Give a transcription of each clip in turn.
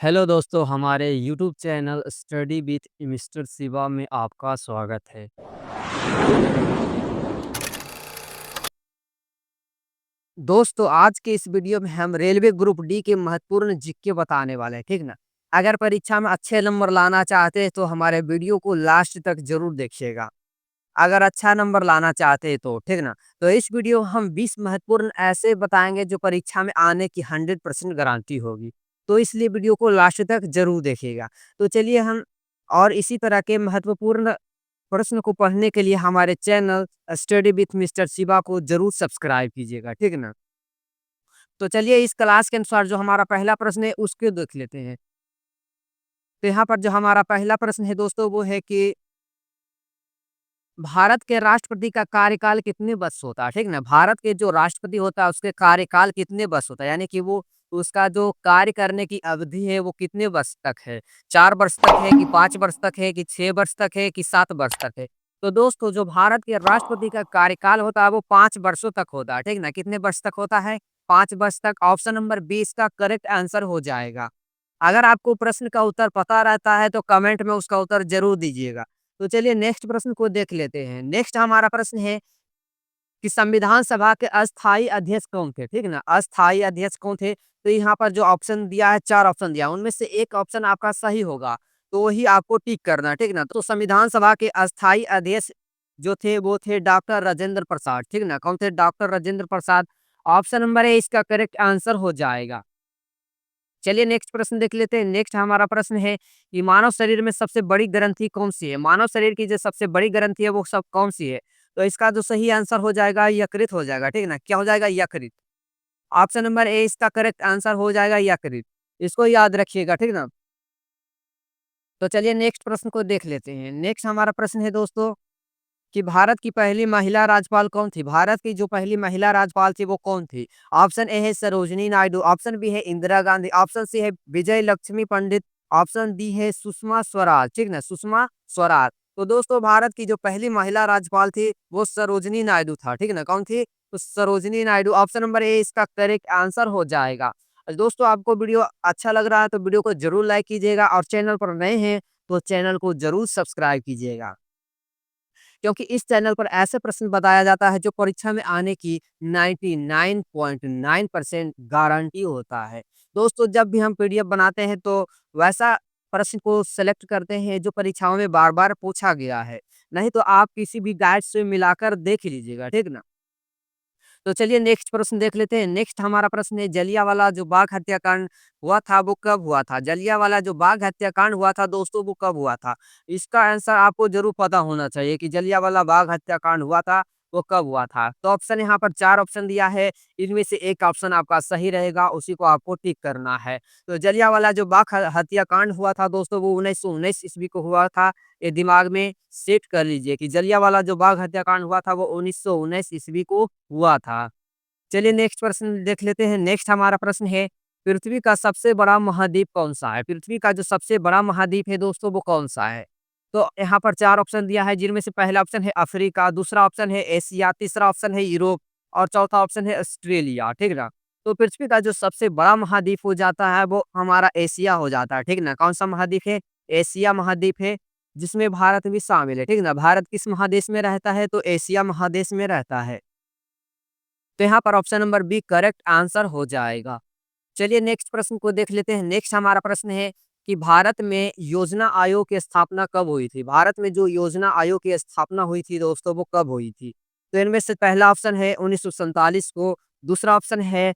Hello दोस्तों, हमारे YouTube channel study with mister Shiva में आपका स्वागत है। दोस्तों, आज के इस वीडियो में हम रेलवे ग्रुप डी के महत्वपूर्ण जिक्के बताने वाले हैं, ठीक ना? अगर परीक्षा में अच्छे नंबर लाना चाहते हैं तो हमारे वीडियो को लास्ट तक ज़रूर देखिएगा। अगर अच्छा नंबर लाना चाहते हैं तो, ठीक ना? तो इस वीडियो हम 20 महत्वपूर्ण ऐसे बताएँगे जो परीक्षा में आने की 100% गारंटी होगी। तो इसलिए वीडियो को लास्ट तक ज़रूर देखिएगा। तो चलिए हम और इसी तरह के महत्वपूर्ण प्रश्न को पढ़ने के लिए हमारे channel study with mister Shiva को ज़रूर सब्सक्राइब कीजिएगा, ठीक ना? तो चलिए इस क्लास के अनुसार जो हमारा पहला प्रश्न है उसको देख लेते हैं। तो यहाँ पर जो हमारा पहला प्रश्न है दोस्तों वो है कि भारत के राष्ट्रपति का कार्यकाल कितने वर्ष होता है, ठीक ना? भारत के जो राष्ट्रपति होता है उसके कार्यकाल कितने वर्ष होता है? यानी कि वो उसका जो कार्य करने की अवधि है वो कितने वर्ष तक है? 4 वर्ष तक है कि 5 वर्ष तक है कि 6 वर्ष तक है कि 7 वर्ष तक है? तो दोस्तों जो भारत के राष्ट्रपति का कार्यकाल होता है वो 5 वर्षों तक होता है, ठीक ना? कितने वर्ष तक होता है? 5 वर्ष तक। ऑप्शन नंबर बी इसका करेक्ट आंसर हो जाएगा। अगर आपको प्रश्न का उत्तर पता रहता है तो कमेंट में उसका उत्तर ज़रूर दीजिएगा। तो चलिए नेक्स्ट प्रश्न को देख लेते हैं। नेक्स्ट हमारा प्रश्न है कि संविधान सभा के अस्थायी अध्यक्ष कौन थे? ठीक है ना? अस्थायी अध्यक्ष कौन थे? तो यहाँ पर जो ऑप्शन दिया है 4 ऑप्शन दिया है, उनमें से एक ऑप्शन आपका सही होगा, तो वही आपको टिक करना है, ठीक है ना? तो संविधान सभा के अस्थायी अध्यक्ष जो थे वो थे डॉक्टर राजेंद्र प्रसाद, ठीक है ना? कौन थे? Doctor Rajendra Prasad. Option number A इसका करेक्ट आंसर हो जाएगा। चलिए नेक्स्ट प्रश्न देख लेते हैं। नेक्स्ट हमारा प्रश्न है कि मानव शरीर में सबसे बड़ी ग्रंथि कौन-सी है? मानव शरीर की जो सबसे बड़ी ग्रंथि है वो सब कौन-सी है? तो इसका जो सही आंसर हो जाएगा यकृत हो जाएगा, ठीक है ना? क्या हो जाएगा? यकृत। ऑप्शन नंबर ए इसका करेक्ट आंसर हो जाएगा यकृत। इसको याद रखिएगा, ठीक ना? तो चलिए नेक्स्ट प्रश्न को देख लेते हैं। नेक्स्ट हमारा प्रश्न है दोस्तों कि भारत की पहली महिला राज्यपाल कौन थी? भारत की जो पहली महिला राज्यपाल थी वो कौन थी? ऑप्शन ए है सरोजिनी नायडू, ऑप्शन बी है इंदिरा गांधी, ऑप्शन सी है विजय लक्ष्मी पंडित, ऑप्शन डी है सुषमा स्वराज, ठीक ना? सुषमा स्वराज। तो दोस्तों भारत की जो पहली महिला राज्यपाल थी वो सरोजिनी नायडू था, ठीक है ना? कौन थी? तो Sarojini Naidu. Option number A इसका करेक्ट आंसर हो जाएगा। दोस्तों आपको वीडियो अच्छा लग रहा है तो वीडियो को जरूर लाइक कीजिएगा और चैनल पर नए हैं तो चैनल को जरूर सब्सक्राइब कीजिएगा। क्योंकि इस चैनल पर ऐसे प्रश्न बताया जाता है जो परीक्षा में आने की 99.9% गारंटी होता है। दोस्तों जब भी हम पीडीएफ बनाते हैं तो वैसा प्रश्न को सेलेक्ट करते हैं जो परीक्षाओं में बार-बार पूछा गया है। नहीं तो आप किसी भी गाइड से मिलाकर देख लीजिएगा, ठीक ना? तो चलिए नेक्स्ट प्रश्न देख लेते हैं। नेक्स्ट हमारा प्रश्न है जलियांवाला जो बाग हत्याकांड हुआ था वो कब हुआ था? जलियांवाला जो बाग हत्याकांड हुआ था दोस्तों वो कब हुआ था? इसका आंसर आपको ज़रूर पता होना चाहिए कि जलियांवाला बाग हत्याकांड हुआ था वो कब हुआ था? तो ऑप्शन यहाँ पर 4 ऑप्शन दिया है, इनमें से एक ऑप्शन आपका सही रहेगा, उसी को आपको टिक करना है। तो जलियांवाला जो बाग ह हत्याकांड हुआ था दोस्तों वो 1919 ईस्वी को हुआ था। ये दिमाग में सेट कर लीजिए कि जलियांवाला जो बाग हत्याकांड हुआ था वो 1919 ईस्वी को हुआ था। चलिए नेक्स्ट प्रश्न देख लेते हैं। नेक्स्ट हमारा प्रश्न है पृथ्वी का सबसे बड़ा महाद्वीप कौन-सा है? पृथ्वी का जो सबसे बड़ा महाद्वीप है दोस्तों वो कौन-सा है? तो यहाँ पर 4 ऑप्शन दिया है जिनमें से पहला ऑप्शन है अफ्रीका, दूसरा ऑप्शन है एशिया, तीसरा ऑप्शन है यूरोप और चौथा ऑप्शन है ऑस्ट्रेलिया, ठीक ना? तो पृथ्वी का जो सबसे बड़ा महाद्वीप हो जाता है वो हमारा एशिया हो जाता है, ठीक ना? कौन-सा महाद्वीप है? एशिया महाद्वीप है जिसमें भारत भी शामिल है, ठीक ना? भारत किस महादेश में रहता है? तो एशिया महादेश में रहता है। तो यहाँ पर option number B correct answer हो जाएगा। चलिए नेक्स्ट प्रश्न को देख लेते हैं। नेक्स्ट हमारा प्रश्न है कि भारत में योजना आयोग की स्थापना कब हुई थी? भारत में जो योजना आयोग की स्थापना हुई थी दोस्तों वो कब हुई थी? तो इनमें से पहला ऑप्शन है 1947 को, दूसरा ऑप्शन है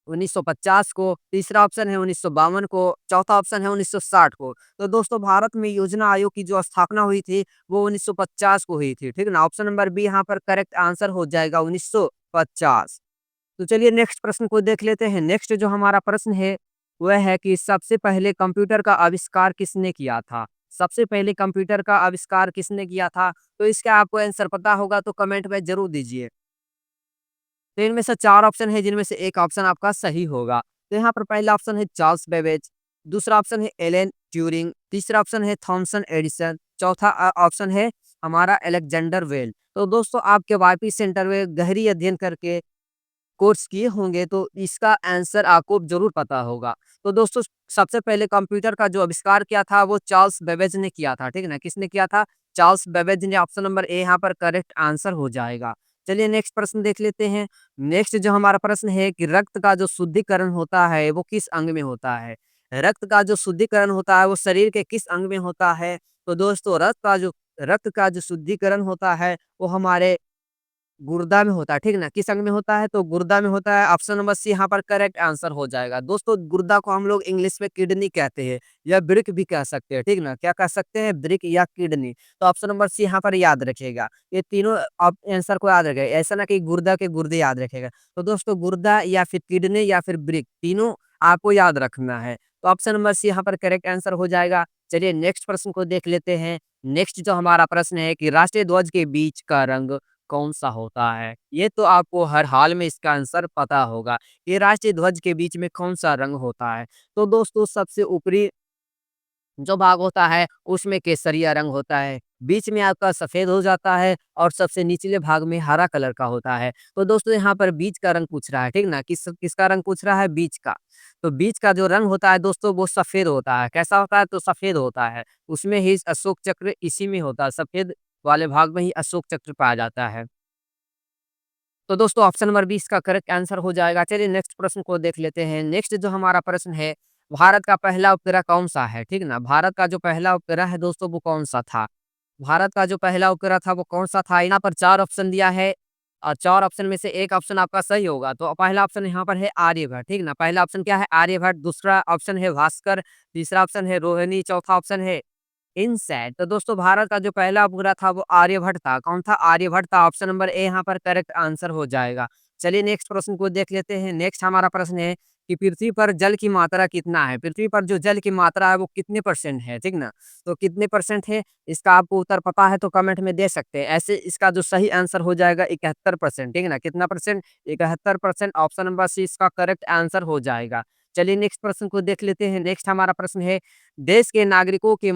1950 को, तीसरा ऑप्शन है 1952 को, चौथा ऑप्शन है 1960 को। तो दोस्तों भारत में योजना आयोग की जो स्थापना हुई थी वो 1950 को हुई थी, ठीक है ना? ऑप्शन नंबर बी यहाँ पर करेक्ट आंसर हो जाएगा 1950। तो चलिए नेक्स्ट प्रश्न को देख लेते हैं। नेक्स्ट जो हमारा प्रश्न है वह है कि सबसे पहले कंप्यूटर का आविष्कार किसने किया था? सबसे पहले कंप्यूटर का आविष्कार किसने किया था? तो इसका आपको आंसर पता होगा तो कमेंट में ज़रूर दीजिए। तो इनमें से 4 ऑप्शन है जिनमें से एक ऑप्शन आपका सही होगा। तो यहाँ पर पहला ऑप्शन है चार्ल्स बेबेज, दूसरा ऑप्शन है एलन ट्यूरिंग, तीसरा ऑप्शन है थॉमसन एडिसन, चौथा ऑप्शन है हमारा अलेक्जेंडर वेल। तो दोस्तों आपके वाईपी सेंटर में गहरी अध्ययन करके कोर्स किए होंगे तो इसका आंसर आपको ज़रूर पता होगा। तो दोस्तों सबसे पहले कंप्यूटर का जो आविष्कार किया था वो चार्ल्स बेबेज ने किया था, ठीक है ना? किसने किया था? चार्ल्स बेबेज ने। ऑप्शन नंबर ए यहाँ पर करेक्ट आंसर हो जाएगा। चलिए नेक्स्ट प्रश्न देख लेते हैं। नेक्स्ट जो हमारा प्रश्न है कि रक्त का जो शुद्धिकरण होता है वो किस अंग में होता है? रक्त का जो शुद्धिकरण होता है वो शरीर के किस अंग में होता है? तो दोस्तों रक्त का जो शुद्धिकरण होता है वो हमारे गुर्दा में होता है, ठीक ना? किस अंग में होता है? तो गुर्दा में होता है। ऑप्शन नंबर सी यहाँ पर करेक्ट आंसर हो जाएगा। दोस्तों गुर्दा को हम लोग इंग्लिश में किडनी कहते हैं या वृक्क भी कह सकते हैं, ठीक ना? क्या कह सकते हैं? वृक्क या किडनी। तो ऑप्शन नंबर सी यहाँ पर याद रखिएगा। ये तीनों आप आंसर को याद रखेगा। ऐसा ना कि गुर्दा के गुर्दे याद रखेगा। तो दोस्तों गुर्दा या फिर किडनी या फिर वृक्क तीनों आपको याद रखना है। तो ऑप्शन नंबर सी यहाँ पर करेक्ट आंसर हो जाएगा। चलिए नेक्स्ट प्रश्न को देख लेते हैं। नेक्स्ट जो हमारा प्रश्न है कि राष्ट्रीय ध्वज के बीच का रंग कौन-सा होता है? ये तो आपको हर हाल में इसका आंसर पता होगा। ये राष्ट्रीय ध्वज के बीच में कौन-सा रंग होता है? तो दोस्तों सबसे ऊपरी जो भाग होता है उसमें केसरिया रंग होता है, बीच में आपका सफ़ेद हो जाता है और सबसे निचले भाग में हरा कलर का होता है। तो दोस्तों यहाँ पर बीच का रंग पूछ रहा है, ठीक ना? किसका रंग पूछ रहा है? बीच का। तो बीच का जो रंग होता है दोस्तों वो सफ़ेद होता है। कैसा होता है? तो सफ़ेद होता है। उसमें ही अशोक चक्र इसी में होता है, सफ़ेद वाले भाग में ही अशोक चक्र पाया जाता है। तो दोस्तों ऑप्शन नंबर 20 का करेक्ट आंसर हो जाएगा। चलिए नेक्स्ट प्रश्न को देख लेते हैं। नेक्स्ट जो हमारा प्रश्न है, भारत का पहला उपग्रह कौन-सा है? ठीक ना? भारत का जो पहला उपग्रह है दोस्तों वो कौन-सा था? भारत का जो पहला उपग्रह था वो कौन-सा था? यहाँ पर 4 ऑप्शन दिया है और 4 ऑप्शन में से 1 ऑप्शन आपका सही होगा। तो पहला ऑप्शन यहाँ पर है आर्यभट्ट, ठीक ना? पहला ऑप्शन क्या है? आर्यभट्ट, दूसरा ऑप्शन है भास्कर, तीसरा ऑप्शन है रोहिणी, चौथा ऑप्शन है इनसैट। तो दोस्तों भारत का जो पहला उपग्रह था वो आर्यभट्ट था। कौन था? आर्यभट्ट था। ऑप्शन नंबर ए यहाँ पर करेक्ट आंसर हो जाएगा। चलिए नेक्स्ट प्रश्न को देख लेते हैं। नेक्स्ट हमारा प्रश्न है कि पृथ्वी पर जल की मात्रा कितना है? पृथ्वी पर जो जल की मात्रा है वो कितने परसेंट है? ठीक ना? तो कितने परसेंट है? इसका आपको उत्तर पता है तो कमेंट में दे सकते हैं। ऐसे इसका जो सही आंसर हो जाएगा 71%, ठीक है ना? कितना परसेंट? 71%। ऑप्शन नंबर सी इसका करेक्ट आंसर हो जाएगा। चलिए नेक्स्ट प्रश्न को देख लेते हैं। नेक्स्ट हमारा प्रश्न है देश के नागरिकों के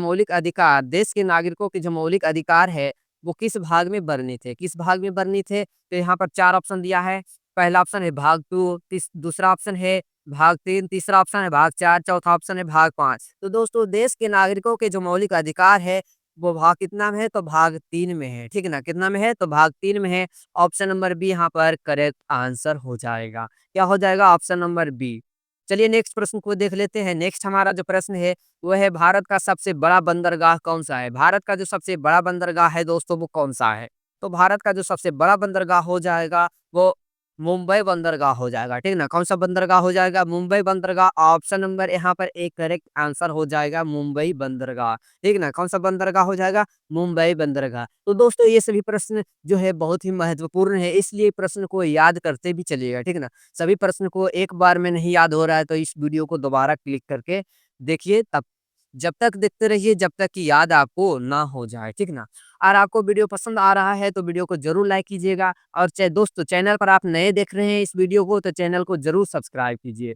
जो मौलिक अधिकार है, वो किस भाग में वर्णित है? किस भाग में वर्णित है? तो यहाँ पर 4 ऑप्शन दिया है। पहला ऑप्शन है भाग 2, दूसरा ऑप्शन है भाग 3, तीसरा ऑप्शन है भाग 4, चौथा ऑप्शन है भाग 5। तो दोस्तों देश के नागरिकों के जो मौलिक अधिकार है, वो भाग कितना में है? तो भाग 3 में है, ठीक है ना? कितना में है? तो भाग 3 में है। ऑप्शन नंबर बी यहाँ पर करेक्ट आंसर हो जाएगा। क्या हो जाएगा? Option number B. चलिए नेक्स्ट प्रश्न को देख लेते हैं। नेक्स्ट हमारा जो प्रश्न है वो है भारत का सबसे बड़ा बंदरगाह कौन-सा है? भारत का जो सबसे बड़ा बंदरगाह है दोस्तों वो कौन-सा है? तो भारत का जो सबसे बड़ा बंदरगाह हो जाएगा वो मुंबई बंदरगाह हो जाएगा, ठीक ना? कौन-सा बंदरगाह हो जाएगा? मुंबई बंदरगाह। ऑप्शन नंबर यहाँ पर एक करेक्ट आंसर हो जाएगा मुंबई बंदरगाह, ठीक ना? कौन-सा बंदरगाह हो जाएगा? मुंबई बंदरगाह। तो दोस्तों ये सभी प्रश्न जो है बहुत ही महत्वपूर्ण है, इसलिए प्रश्न को याद करते भी चलिएगा, ठीक ना? सभी प्रश्न को एक बार में नहीं याद हो रहा है तो इस वीडियो को दोबारा क्लिक करके देखिए, तब जब तक देखते रहिए जब तक कि याद आपको ना हो जाए, ठीक ना? और आपको वीडियो पसंद आ रहा है तो वीडियो को ज़रूर लाइक कीजिएगा और दोस्तों चैनल पर आप नए देख रहे हैं इस वीडियो को तो चैनल को ज़रूर सब्सक्राइब कीजिए।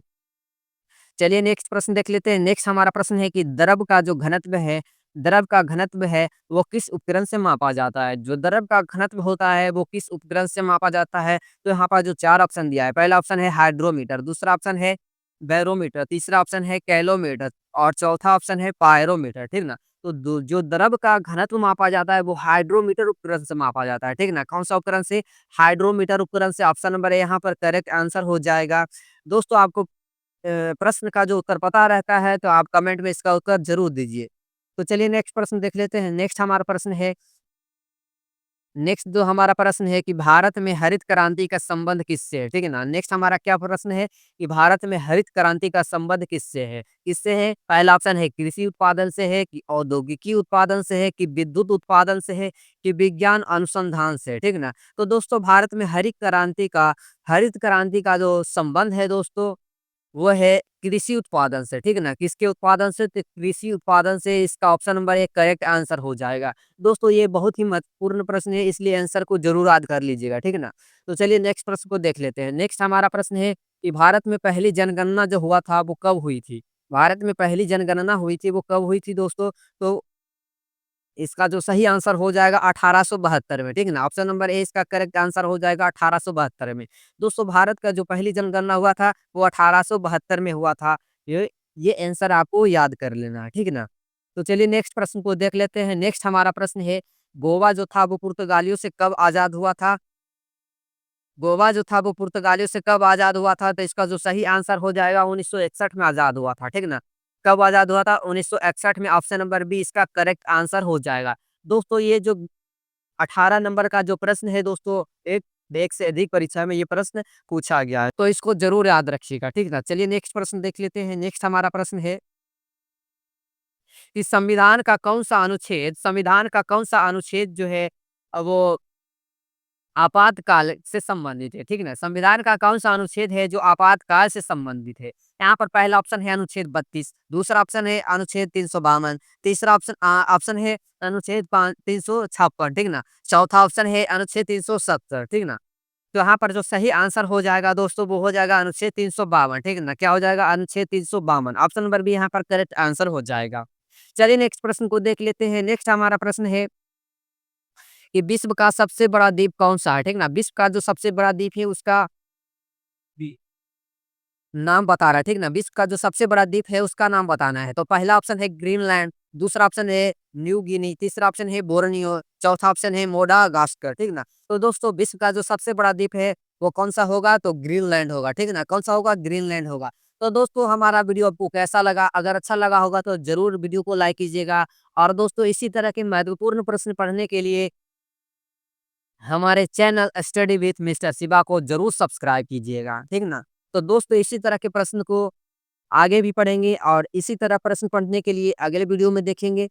चलिए नेक्स्ट प्रश्न देख लेते हैं। नेक्स्ट हमारा प्रश्न है कि द्रव का घनत्व है वो किस उपकरण से मापा जाता है? जो द्रव का घनत्व होता है वो किस उपकरण से मापा जाता है? तो यहाँ पर जो 4 ऑप्शन दिया है, पहला ऑप्शन है हाइड्रोमीटर, दूसरा ऑप्शन है बैरोमीटर, तीसरा ऑप्शन है कैलोमीटर और चौथा ऑप्शन है पायरोमीटर, ठीक ना? तो जो द्रव का घनत्व मापा जाता है वो हाइड्रोमीटर उपकरण से मापा जाता है, ठीक ना? कौन सा उपकरण से? हाइड्रोमीटर उपकरण से। ऑप्शन नंबर ए यहाँ पर करेक्ट आंसर हो जाएगा। दोस्तों आपको प्रश्न का जो उत्तर पता रहता है तो आप कमेंट में इसका उत्तर ज़रूर दीजिए। तो चलिए नेक्स्ट प्रश्न देख लेते हैं। नेक्स्ट जो हमारा प्रश्न है कि भारत में हरित क्रांति का संबंध किससे है? ठीक है ना? नेक्स्ट हमारा क्या प्रश्न है कि भारत में हरित क्रांति का संबंध किससे है? किससे है? पहला ऑप्शन है कृषि उत्पादन से है कि औद्योगिकी उत्पादन से है कि विद्युत उत्पादन से है कि विज्ञान अनुसंधान से है, ठीक ना? तो दोस्तों भारत में हरित क्रांति का जो संबंध है दोस्तों वो है कृषि उत्पादन से, ठीक है ना? किसके उत्पादन से? तो कृषि उत्पादन से। इसका ऑप्शन नंबर 1 करेक्ट आंसर हो जाएगा। दोस्तों ये बहुत ही महत्वपूर्ण प्रश्न है इसलिए आंसर को ज़रूर याद कर लीजिएगा, ठीक है ना? तो चलिए नेक्स्ट प्रश्न को देख लेते हैं। नेक्स्ट हमारा प्रश्न है कि भारत में पहली जनगणना जो हुआ था वो कब हुई थी? भारत में पहली जनगणना हुई थी वो कब हुई थी दोस्तों? तो इसका जो सही आंसर हो जाएगा 1872 में, ठीक है ना? ऑप्शन नंबर ए इसका करेक्ट आंसर हो जाएगा 1872 में। दोस्तों भारत का जो पहली जनगणना हुआ था वो 1872 में हुआ था। ये आंसर आपको याद कर लेना है, ठीक है ना? तो चलिए नेक्स्ट प्रश्न को देख लेते हैं। नेक्स्ट हमारा प्रश्न है, गोवा जो था वो पुर्तगालियों से कब आज़ाद हुआ था? गोवा जो था वो पुर्तगालियों से कब आज़ाद हुआ था? तो इसका जो सही आंसर हो जाएगा 1961 में आज़ाद हुआ था, ठीक है ना? कब आज़ाद हुआ था? 1961 में, ऑप्शन नंबर बी इसका करेक्ट आंसर हो जाएगा। दोस्तों ये जो 18 नंबर का जो प्रश्न है दोस्तों, एक से अधिक परीक्षा में ये प्रश्न पूछा गया है, तो इसको ज़रूर याद रखिएगा, ठीक है ना? चलिए नेक्स्ट प्रश्न देख लेते हैं। नेक्स्ट हमारा प्रश्न है कि संविधान का कौन-सा अनुच्छेद जो है वो आपातकाल से संबंधित है, ठीक है ना? संविधान का कौन-सा अनुच्छेद है जो आपातकाल से संबंधित है? यहाँ पर पहला ऑप्शन है अनुच्छेद 32, दूसरा ऑप्शन है अनुच्छेद 352, तीसरा ऑप्शन है अनुच्छेद 356, ठीक ना? चौथा ऑप्शन है अनुच्छेद 370, ठीक ना? तो यहाँ पर जो सही आंसर हो जाएगा दोस्तों वो हो जाएगा अनुच्छेद 352, ठीक है ना? क्या हो जाएगा? अनुच्छेद 352, ऑप्शन नंबर बी यहाँ पर करेक्ट आंसर हो जाएगा। चलिए नेक्स्ट प्रश्न को देख लेते हैं। नेक्स्ट हमारा प्रश्न है कि विश्व का सबसे बड़ा द्वीप कौन-सा है? ठीक ना? विश्व का जो सबसे बड़ा द्वीप है उसका नाम बता रहा है, ठीक ना? विश्व का जो सबसे बड़ा द्वीप है उसका नाम बताना है। तो पहला ऑप्शन है ग्रीनलैंड, दूसरा ऑप्शन है न्यू गिनी, तीसरा ऑप्शन है बोर्नियो, चौथा ऑप्शन है मोडागास्कर, ठीक ना? तो दोस्तों विश्व का जो सबसे बड़ा द्वीप है वो कौन-सा होगा? तो ग्रीनलैंड होगा, ठीक है ना? कौन-सा होगा? ग्रीनलैंड होगा। तो दोस्तों हमारा वीडियो आपको कैसा लगा? अगर अच्छा लगा होगा तो ज़रूर वीडियो को लाइक कीजिएगा और दोस्तों इसी तरह के महत्वपूर्ण प्रश्न पढ़ने के लिए हमारे channel study with mister Shiva को ज़रूर सब्सक्राइब कीजिएगा, ठीक ना? तो दोस्तों इसी तरह के प्रश्न को आगे भी पढ़ेंगे और इसी तरह प्रश्न पढ़ने के लिए अगले वीडियो में देखेंगे।